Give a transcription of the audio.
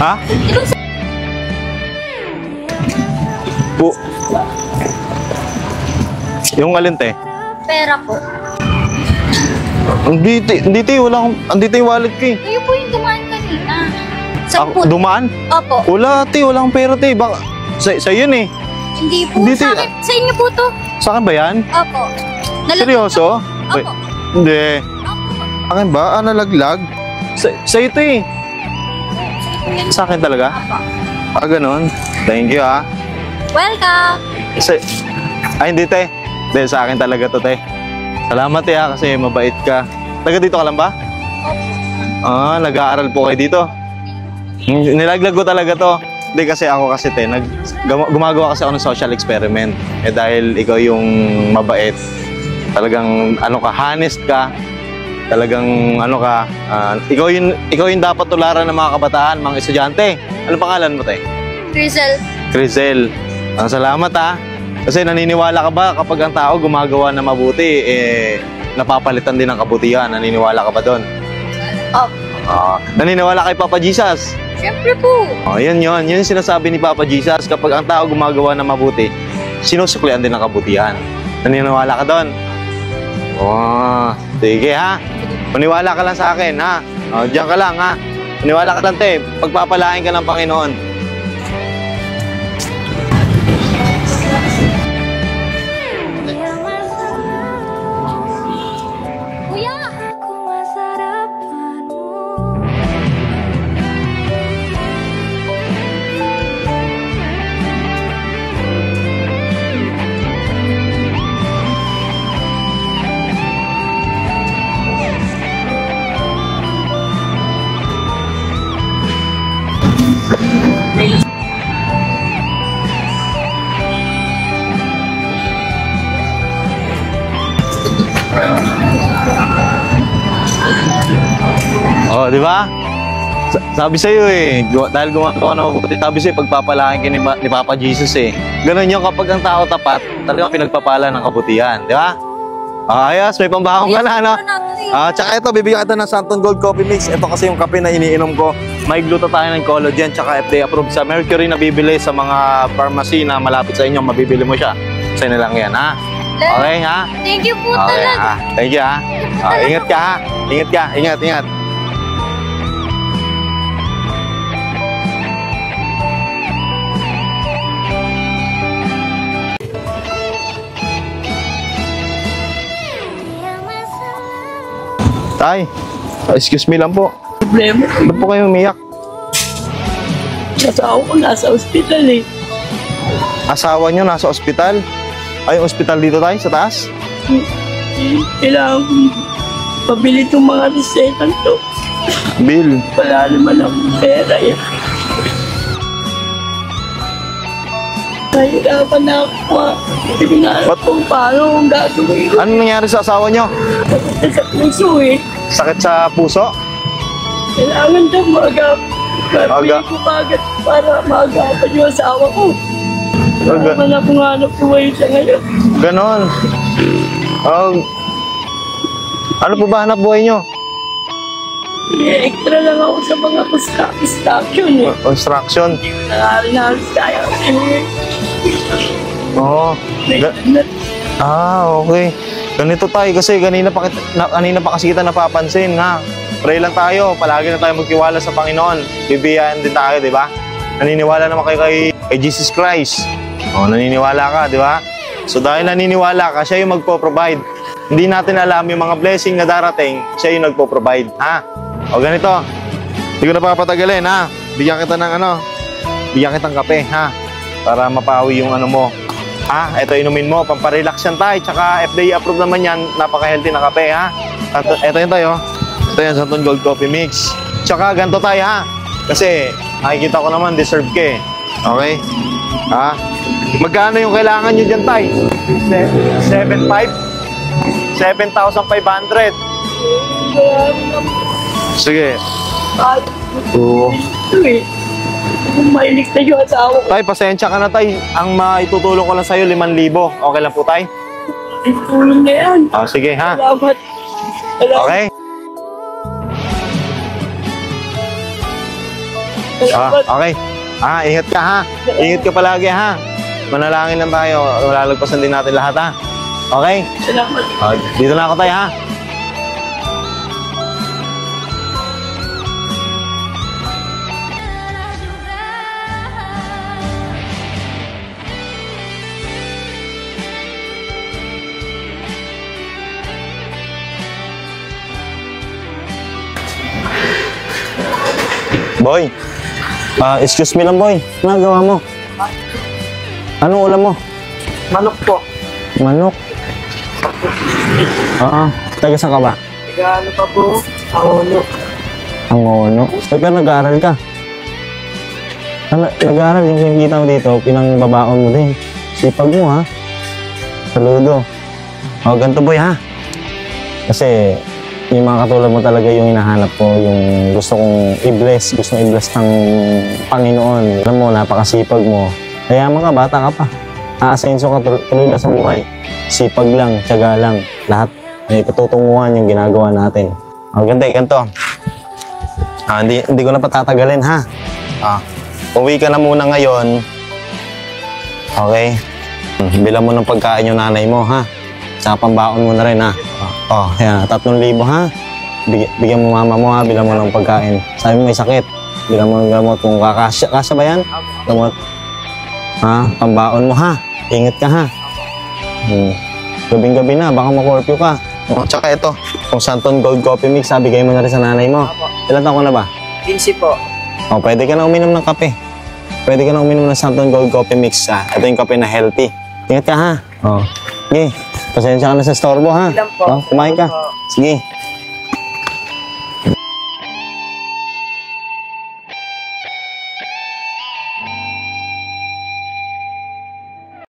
Ha? Po. Yung alin, te? Pera po. Hindi, te. Wala akong... Andito yung wallet ko, eh. Kayo po yung dumaan kanina. Sa Ako, dumaan? Opo. Wala, te. Wala akong pera, te. Baka... Sa yun, eh. Hindi po. Hindi, Sa akin. Sa inyo po to. Sa akin ba yan? Opo. Seryoso? Opo. Wait, hindi. Opo. Akin ba? Nalaglag? Sa ito, eh. Sa akin talaga? Opo. Ganon. Thank you, ha. Welcome. Ay, hindi, te. Hindi, sa akin talaga to, te. Salamat, te, ha, kasi mabait ka. Taga dito ka lang ba? Opo. Nag-aaral po kayo dito. Nilaglag ko talaga to. Hindi, kasi ako kasi, te, gumagawa kasi ako ng social experiment. Dahil ikaw yung mabait. Talagang, honest ka. Talagang, ikaw yung dapat tularan ng mga kabataan, mga estudyante. Ano pangalan mo, te? Crisel. Salamat, ha. Kasi naniniwala ka ba kapag ang tao gumagawa na mabuti, napapalitan din ng kabutihan? Naniniwala ka ba doon? Opo. Naniniwala kay Papa Jesus? Siyempre po. Yun yung sinasabi ni Papa Jesus. Kapag ang tao gumagawa na mabuti, sinusuklian din ng kabutihan. Naniniwala ka doon? Sige, ha. Maniwala ka lang sa akin, ha. Diyan ka lang, ha. Maniwala ka lang, te. Pagpapalain ka ng Panginoon. Kuya! Di ba? Sabi sa'yo, eh, dahil gumagawa na mabuti, sabi sa'yo, pagpapalain ka ni Papa Jesus, eh. Ganun yung kapag ang tao tapat, talagang pinagpapala ng kabutihan, di ba? Ayos, may pambahong ka na, no? Tsaka ito, bibigyan kita ng Santon Gold Coffee Mix. Ito kasi yung kape na iniinom ko. May glutathione and collagen, tsaka FDA approved sa Mercury na bibili sa mga pharmacy na malapit sa inyo. Mabibili mo siya. Sa'yo na lang yan, ha? Okay, ha? Thank you po Okay, talaga. ha? Thank you, ha? Ingat ka, ha? Ingat ka. Ingat. Tay, excuse me lang po. Problema. Ba't po kayo umiyak? Asawa ko nasa ospital, eh. Asawa nyo nasa ospital? Ay, ospital dito tayo, sa taas? Kailangan kong pabili itong mga reseta to. Bill. Wala naman akong pera, eh. Nahirapan na ako, ha. Hindi ko na alam kung paano kung gagawin ko. Ano nangyari sa asawa nyo? Sa puso, eh. Sakit sa puso? Kailangan daw pabili ko agad para maagapan yung asawa ko. Wala naman akong hanap buhay siya ngayon. Ganon. Ano po ba hanap buhay nyo? Extra lang ako sa mga construction, eh. Construction? Nangaral tayo. Oo. Okay. Ganito tayo kasi kanina pa kasi kita napapansin, ha. Pray lang tayo, palagi na tayo magtiwala sa Panginoon. Bibiyahan din tayo, di ba? Naniniwala naman kayo kay Jesus Christ. Naniniwala ka, di ba? So dahil naniniwala ka, siya yung magpo-provide. Hindi natin alam yung mga blessing na darating, siya yung nagpo-provide, ha? Ganito. Hindi ko na papatagalin, ha? Bigyan kita ng kape, ha? Para mapawi yung mo. Ito inumin mo, pamparelax yan tayo. Tsaka FDA approved naman yan, napaka-healthy na kape, ha? Ito yun tayo. Ito yung Santon Gold Coffee Mix. Tsaka ganito tayo, ha? Kasi nakikita ko naman, deserve ka, eh. Okay? Magkano yung kailangan nyo dyan, tay? 7,500. Sige. Kung mailig na yung asawa ko. Tay, pasensya ka na, tay. Ang maitutulong ko lang sa'yo, 5,000. Okay lang po, tay? Tulong na yan. Sige, ha? Salamat. Okay? Salamat. Okay. Ingat ka ha. Ingat ka palagi ha. Manalangin lang tayo. Malalagpasan din natin lahat ha. Okay? Salamat. Dito na ako tayo ha. Boy, excuse me lang boy. Ano nagawa mo? Anong ulam mo? Manok po. Manok? Oo. Taga saan ka ba? Ano pa po? Angono. Angono? Pero nag-aaral ka? Nag-aaral yung kinikita mo dito, pinangbabaon mo din. Sipag mo ha. Saludo. Ganito boy ha. Kasi yung mga katulad mo talaga yung hinahanap ko, yung gusto kong i-bless, gusto kong i-bless ng Panginoon. Alam mo, napakasipag mo. Kaya mga bata ka pa. Aasenso ka tuloy na sa buhay. Sipag lang, tiyaga lang. Lahat may patutunguhan yung ginagawa natin. Ganito. Hindi ko na patatagalin ha. Uwi ka na muna ngayon. Okay? Bilang mo ng pagkain yung nanay mo ha. Sa pambaon mo na rin ha. Yan, 3,000 ha. Bigyan mo mama mo ha, bilang mo ng pagkain. Sabi mo may sakit, bilang mo ng gamot. Kung kasya ba yan? Gamot. Pambaon mo ha. Ingat ka ha. Gabing-gabi na, baka makorpyo ka. Tsaka ito, kung Santon Gold Coffee Mix, bigay mo na rin sa nanay mo. Ilan taon ka na ba? 15 po. Pwede ka na uminom ng kape. Pwede ka na uminom ng Santon Gold Coffee Mix ha. Ito yung kape na healthy. Ingat ka ha. Sige. Pasensya ka na sa storbo ha. Ilan po? Kumain ka. Sige.